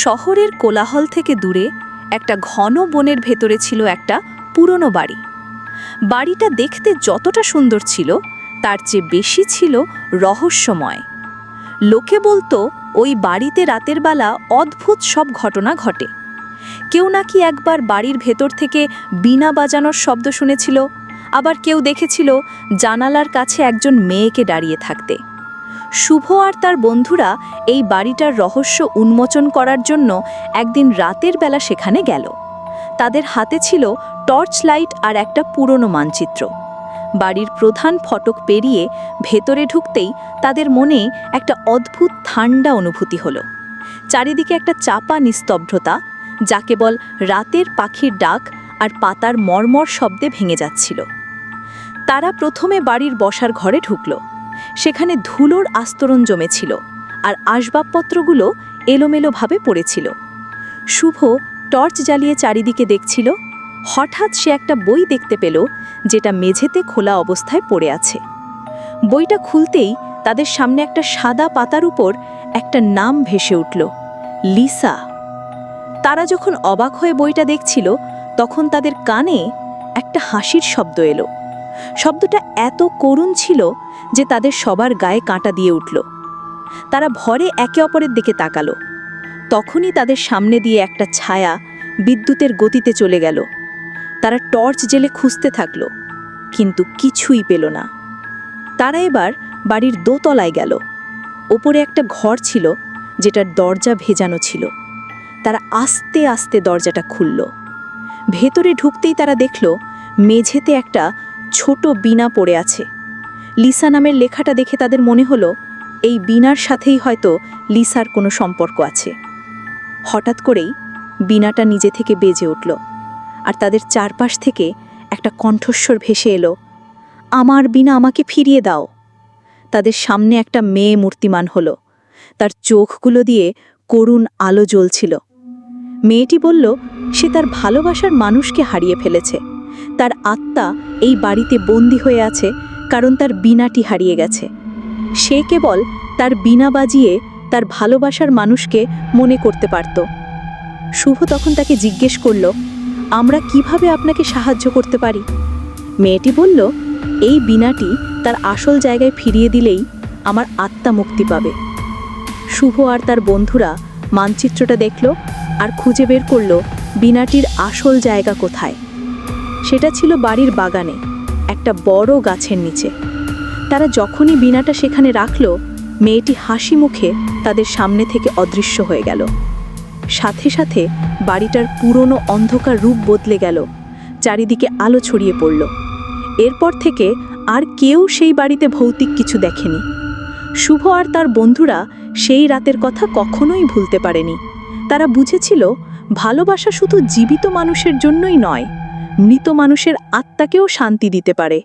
শহরের কোলাহল থেকে দূরে একটা ঘন বনের ভেতরে ছিল একটা পুরনো বাড়ি। বাড়িটা দেখতে যতটা সুন্দর ছিল তার চেয়ে বেশি ছিল রহস্যময়। লোকে বলতো ওই বাড়িতে রাতের বেলা অদ্ভুত সব ঘটনা ঘটে। কেউ নাকি একবার বাড়ির ভেতর থেকে বীণা বাজানোর শব্দ শুনেছিল, আবার কেউ দেখেছিল জানালার কাছে একজন মেয়েকে দাঁড়িয়ে থাকতে। শুভ আর তার বন্ধুরা এই বাড়িটার রহস্য উন্মোচন করার জন্য একদিন রাতের বেলা সেখানে গেল। তাদের হাতে ছিল টর্চ লাইট আর একটা পুরনো মানচিত্র। বাড়ির প্রধান ফটক পেরিয়ে ভেতরে ঢুকতেই তাদের মনে একটা অদ্ভুত ঠান্ডা অনুভূতি হলো। চারিদিকে একটা চাপা নিস্তব্ধতা, যা কেবল রাতের পাখির ডাক আর পাতার মর্মর শব্দে ভেঙে যাচ্ছিল। তারা প্রথমে বাড়ির বসার ঘরে ঢুকল। সেখানে ধুলোর আস্তরণ জমেছিল আর আসবাবপত্রগুলো এলোমেলোভাবে পড়েছিল। শুভ টর্চ জ্বালিয়ে চারিদিকে দেখছিল। হঠাৎ সে একটা বই দেখতে পেল, যেটা মেঝেতে খোলা অবস্থায় পড়ে আছে। বইটা খুলতেই তাদের সামনে একটা সাদা পাতার উপর একটা নাম ভেসে উঠল, লিসা। তারা যখন অবাক হয়ে বইটা দেখছিল, তখন তাদের কানে একটা হাসির শব্দ এলো। শব্দটা এত করুণ ছিল যে তাদের সবার গায়ে কাঁটা দিয়ে উঠল। তারা ভয়ে একে অপরের দিকে তাকালো। তখনই তাদের সামনে দিয়ে একটা ছায়া বিদ্যুতের গতিতে চলে গেল। তারা টর্চ জেলে খুঁজতে থাকল, কিন্তু কিছুই পেল না। তারা এবার বাড়ির দোতলায় গেল। ওপরে একটা ঘর ছিল, যেটার দরজা ভেজানো ছিল। তারা আস্তে আস্তে দরজাটা খুলল। ভেতরে ঢুকতেই তারা দেখল মেঝেতে একটা ছোট বীণা পড়ে আছে। লিসা নামের লেখাটা দেখে তাদের মনে হলো এই বীণার সাথেই হয়তো লিসার কোনো সম্পর্ক আছে। হঠাৎ করেই বীণাটা নিজে থেকে বেজে উঠল, আর তাদের চারপাশ থেকে একটা কণ্ঠস্বর ভেসে এলো, আমার বীণা আমাকে ফিরিয়ে দাও। তাদের সামনে একটা মেয়ে মূর্তিমান হলো। তার চোখগুলো দিয়ে করুণ আলো জ্বলছিল। মেয়েটি বলল সে তার ভালোবাসার মানুষকে হারিয়ে ফেলেছে। তার আত্মা এই বাড়িতে বন্দী হয়ে আছে, কারণ তার বীণাটি হারিয়ে গেছে। সে কেবল তার বীণা বাজিয়ে তার ভালোবাসার মানুষকে মনে করতে পারত। শুভ তখন তাকে জিজ্ঞেস করল, আমরা কিভাবে আপনাকে সাহায্য করতে পারি? মেয়েটি বলল, এই বীণাটি তার আসল জায়গায় ফিরিয়ে দিলেই আমার আত্মা মুক্তি পাবে। শুভ আর তার বন্ধুরা মানচিত্রটা দেখল আর খুঁজে বের করল বীণাটির আসল জায়গা কোথায়। সেটা ছিল বাড়ির বাগানে একটা বড় গাছের নিচে। তারা যখনই বীণাটা সেখানে রাখল, মেয়েটি হাসি মুখে তাদের সামনে থেকে অদৃশ্য হয়ে গেল। সাথে সাথে বাড়িটার পুরনো অন্ধকার রূপ বদলে গেল। চারিদিকে আলো ছড়িয়ে পড়ল। এরপর থেকে আর কেউ সেই বাড়িতে ভৌতিক কিছু দেখেনি। শুভ আর তার বন্ধুরা সেই রাতের কথা কখনোই ভুলতে পারেনি। তারা বুঝেছিল ভালোবাসা শুধু জীবিত মানুষের জন্যই নয়, মৃত মানুষের আত্মাকেও শান্তি দিতে পারে।